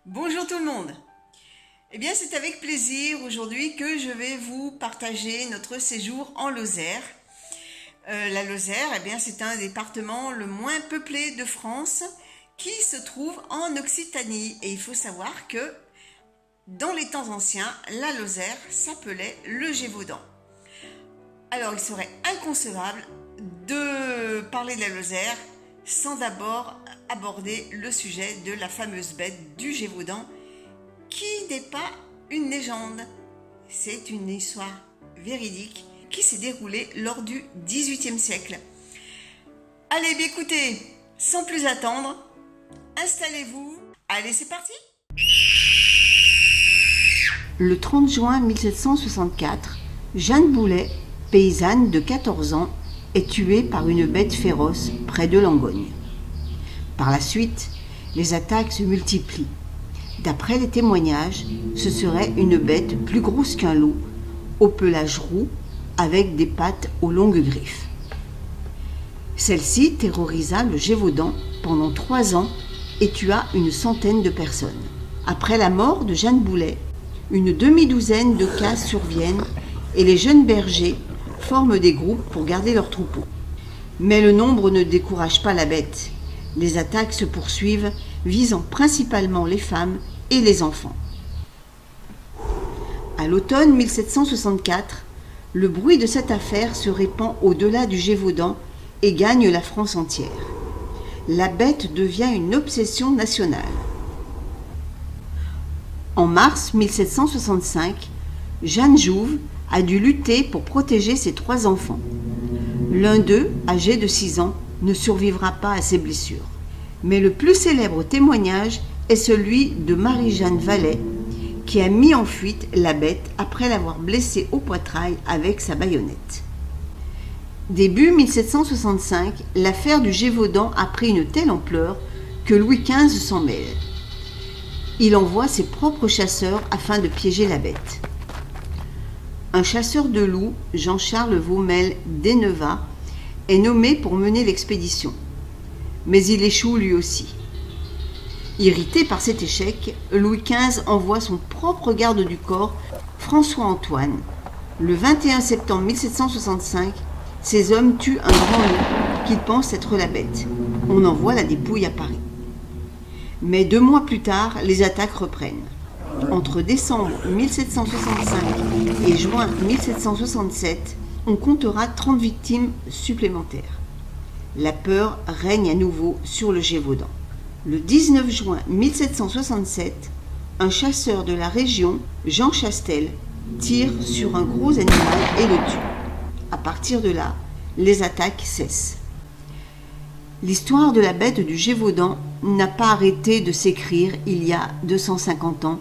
Bonjour tout le monde. Eh bien, c'est avec plaisir aujourd'hui que je vais vous partager notre séjour en Lozère. La Lozère, eh bien, c'est un département le moins peuplé de France qui se trouve en Occitanie. Et il faut savoir que dans les temps anciens, la Lozère s'appelait le Gévaudan. Alors, il serait inconcevable de parler de la Lozère sans d'abord aborder le sujet de la fameuse bête du Gévaudan, qui n'est pas une légende. C'est une histoire véridique qui s'est déroulée lors du XVIIIe siècle. Allez, bien écoutez, sans plus attendre, installez-vous. Allez, c'est parti. Le 30 juin 1764, Jeanne Boulet, paysanne de 14 ans, est tuée par une bête féroce près de Langogne. Par la suite, les attaques se multiplient. D'après les témoignages, ce serait une bête plus grosse qu'un loup, au pelage roux, avec des pattes aux longues griffes. Celle-ci terrorisa le Gévaudan pendant 3 ans et tua une centaine de personnes. Après la mort de Jeanne Boulet, une demi-douzaine de cas surviennent et les jeunes bergers forment des groupes pour garder leurs troupeaux. Mais le nombre ne décourage pas la bête. Les attaques se poursuivent, visant principalement les femmes et les enfants. À l'automne 1764, le bruit de cette affaire se répand au-delà du Gévaudan et gagne la France entière. La bête devient une obsession nationale. En mars 1765, Jeanne Jouve a dû lutter pour protéger ses 3 enfants. L'un d'eux, âgé de 6 ans, ne survivra pas à ses blessures. Mais le plus célèbre témoignage est celui de Marie-Jeanne Vallet, qui a mis en fuite la bête après l'avoir blessée au poitrail avec sa baïonnette. Début 1765, l'affaire du Gévaudan a pris une telle ampleur que Louis XV s'en mêle. Il envoie ses propres chasseurs afin de piéger la bête. Un chasseur de loups, Jean-Charles Vaumel d'Enneva, est nommé pour mener l'expédition. Mais il échoue lui aussi. Irrité par cet échec, Louis XV envoie son propre garde du corps, François-Antoine. Le 21 septembre 1765, ces hommes tuent un grand loup qu'ils pensent être la bête. On envoie la dépouille à Paris. Mais 2 mois plus tard, les attaques reprennent. Entre décembre 1765 et juin 1767, on comptera 30 victimes supplémentaires. La peur règne à nouveau sur le Gévaudan. Le 19 juin 1767, un chasseur de la région, Jean Chastel, tire sur un gros animal et le tue. À partir de là, les attaques cessent. L'histoire de la bête du Gévaudan n'a pas arrêté de s'écrire il y a 250 ans,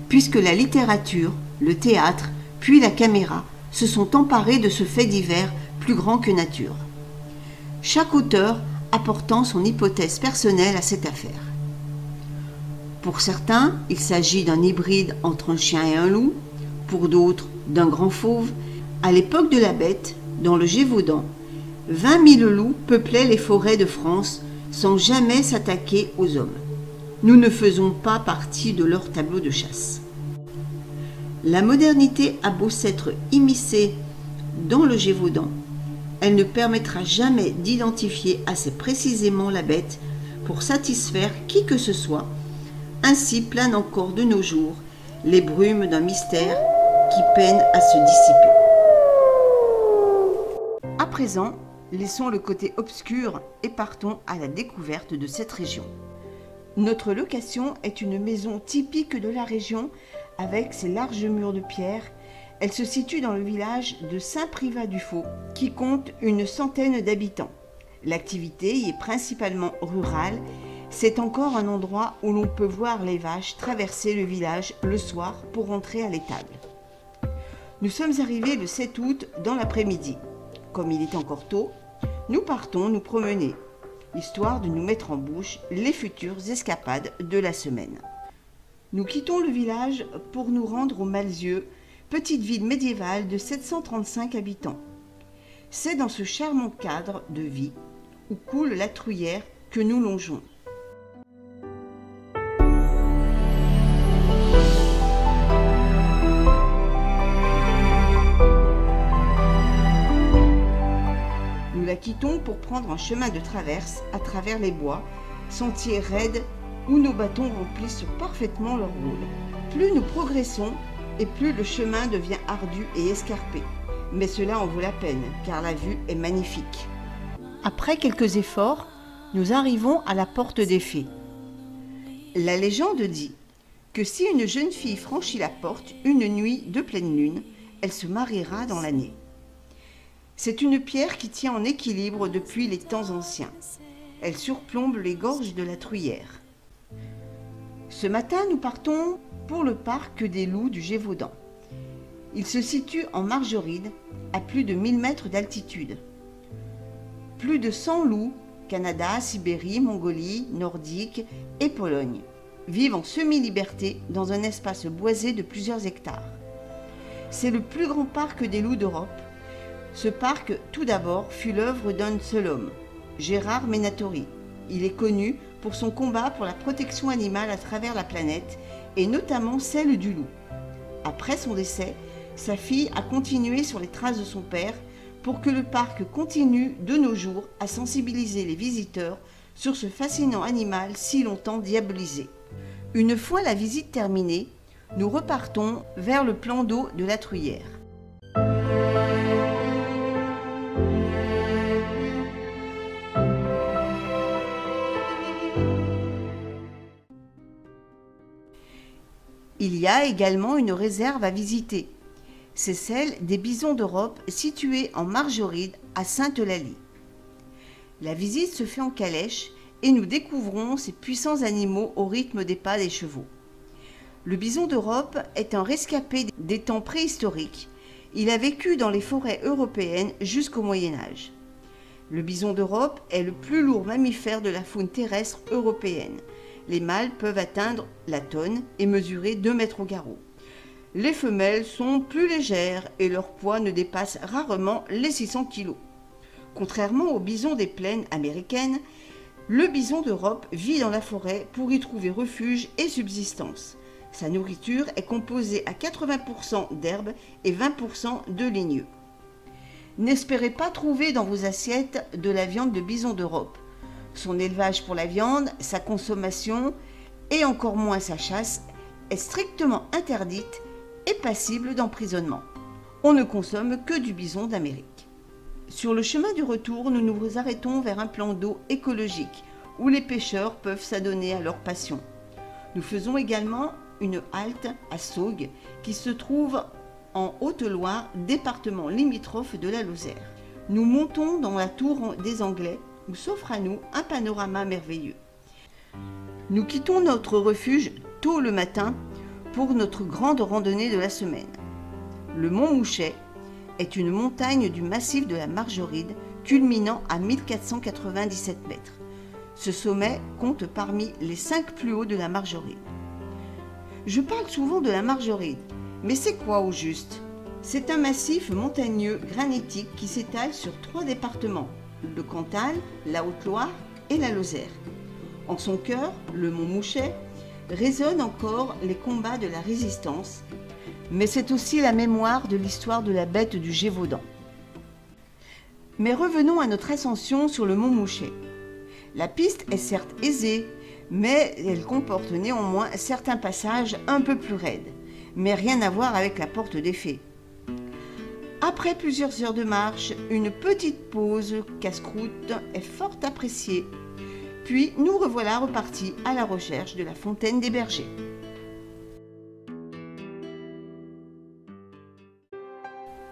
puisque la littérature, le théâtre, puis la caméra se sont emparés de ce fait divers plus grand que nature. Chaque auteur apportant son hypothèse personnelle à cette affaire. Pour certains, il s'agit d'un hybride entre un chien et un loup, pour d'autres, d'un grand fauve. À l'époque de la bête, dans le Gévaudan, 20 000 loups peuplaient les forêts de France sans jamais s'attaquer aux hommes. Nous ne faisons pas partie de leur tableau de chasse. La modernité a beau s'être immiscée dans le Gévaudan, elle ne permettra jamais d'identifier assez précisément la bête pour satisfaire qui que ce soit. Ainsi planent encore de nos jours les brumes d'un mystère qui peine à se dissiper. À présent, laissons le côté obscur et partons à la découverte de cette région. Notre location est une maison typique de la région avec ses larges murs de pierre. Elle se situe dans le village de Saint-Privat-du-Faux qui compte une centaine d'habitants. L'activité y est principalement rurale. C'est encore un endroit où l'on peut voir les vaches traverser le village le soir pour rentrer à l'étable. Nous sommes arrivés le 7 août dans l'après-midi. Comme il est encore tôt, nous partons nous promener, histoire de nous mettre en bouche les futures escapades de la semaine. Nous quittons le village pour nous rendre au Malzieu, petite ville médiévale de 735 habitants. C'est dans ce charmant cadre de vie où coule la Truyère que nous longeons. quittons pour prendre un chemin de traverse à travers les bois, sentiers raides où nos bâtons remplissent parfaitement leur rôle. Plus nous progressons et plus le chemin devient ardu et escarpé. Mais cela en vaut la peine, car la vue est magnifique. Après quelques efforts, nous arrivons à la porte des fées. La légende dit que si une jeune fille franchit la porte une nuit de pleine lune, elle se mariera dans l'année. C'est une pierre qui tient en équilibre depuis les temps anciens. Elle surplombe les gorges de la Truyère. Ce matin, nous partons pour le parc des loups du Gévaudan. Il se situe en Margeride, à plus de 1000 mètres d'altitude. Plus de 100 loups, Canada, Sibérie, Mongolie, Nordique et Pologne, vivent en semi-liberté dans un espace boisé de plusieurs hectares. C'est le plus grand parc des loups d'Europe. Ce parc, tout d'abord, fut l'œuvre d'un seul homme, Gérard Menatori. Il est connu pour son combat pour la protection animale à travers la planète, et notamment celle du loup. Après son décès, sa fille a continué sur les traces de son père pour que le parc continue de nos jours à sensibiliser les visiteurs sur ce fascinant animal si longtemps diabolisé. Une fois la visite terminée, nous repartons vers le plan d'eau de la Truyère. Il y a également une réserve à visiter. C'est celle des bisons d'Europe située en Margeride à Sainte-Eulalie. La visite se fait en calèche et nous découvrons ces puissants animaux au rythme des pas des chevaux. Le bison d'Europe est un rescapé des temps préhistoriques. Il a vécu dans les forêts européennes jusqu'au Moyen-Âge. Le bison d'Europe est le plus lourd mammifère de la faune terrestre européenne. Les mâles peuvent atteindre la tonne et mesurer 2 mètres au garrot. Les femelles sont plus légères et leur poids ne dépasse rarement les 600 kg. Contrairement au bison des plaines américaines, le bison d'Europe vit dans la forêt pour y trouver refuge et subsistance. Sa nourriture est composée à 80% d'herbes et 20% de ligneux. N'espérez pas trouver dans vos assiettes de la viande de bison d'Europe. Son élevage pour la viande, sa consommation et encore moins sa chasse est strictement interdite et passible d'emprisonnement. On ne consomme que du bison d'Amérique. Sur le chemin du retour, nous nous arrêtons vers un plan d'eau écologique où les pêcheurs peuvent s'adonner à leur passion. Nous faisons également une halte à Saugues qui se trouve en Haute-Loire, département limitrophe de la Lozère. Nous montons dans la tour des Anglais où s'offre à nous un panorama merveilleux. Nous quittons notre refuge tôt le matin pour notre grande randonnée de la semaine. Le mont Mouchet est une montagne du massif de la Margeride culminant à 1497 mètres. Ce sommet compte parmi les 5 plus hauts de la Margeride. Je parle souvent de la Margeride, mais c'est quoi au juste? C'est un massif montagneux granitique qui s'étale sur 3 départements, le Cantal, la Haute-Loire et la Lozère. En son cœur, le mont Mouchet, résonnent encore les combats de la résistance, mais c'est aussi la mémoire de l'histoire de la bête du Gévaudan. Mais revenons à notre ascension sur le mont Mouchet. La piste est certes aisée, mais elle comporte néanmoins certains passages un peu plus raides, mais rien à voir avec la porte des fées. Après plusieurs heures de marche, une petite pause casse-croûte est fort appréciée. Puis nous revoilà repartis à la recherche de la fontaine des bergers.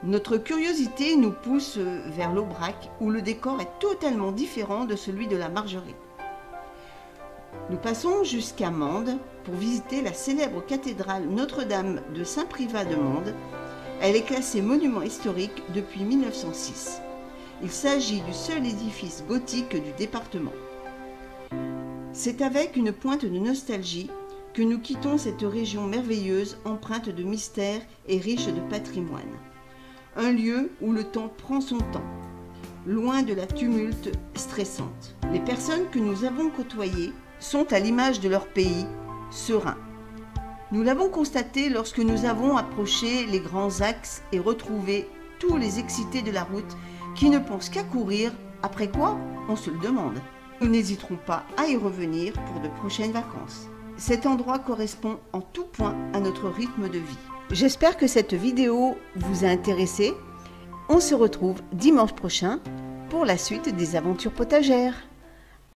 Notre curiosité nous pousse vers l'Aubrac où le décor est totalement différent de celui de la Margeride. Nous passons jusqu'à Mende pour visiter la célèbre cathédrale Notre-Dame de Saint-Privat de Mende. Elle est classée monument historique depuis 1906. Il s'agit du seul édifice gothique du département. C'est avec une pointe de nostalgie que nous quittons cette région merveilleuse empreinte de mystère et riche de patrimoine. Un lieu où le temps prend son temps, loin de la tumulte stressante. Les personnes que nous avons côtoyées sont à l'image de leur pays, sereins. Nous l'avons constaté lorsque nous avons approché les grands axes et retrouvé tous les excités de la route qui ne pensent qu'à courir Après quoi, on se le demande. Nous n'hésiterons pas à y revenir pour de prochaines vacances. Cet endroit correspond en tout point à notre rythme de vie. J'espère que cette vidéo vous a intéressé. On se retrouve dimanche prochain pour la suite des aventures potagères.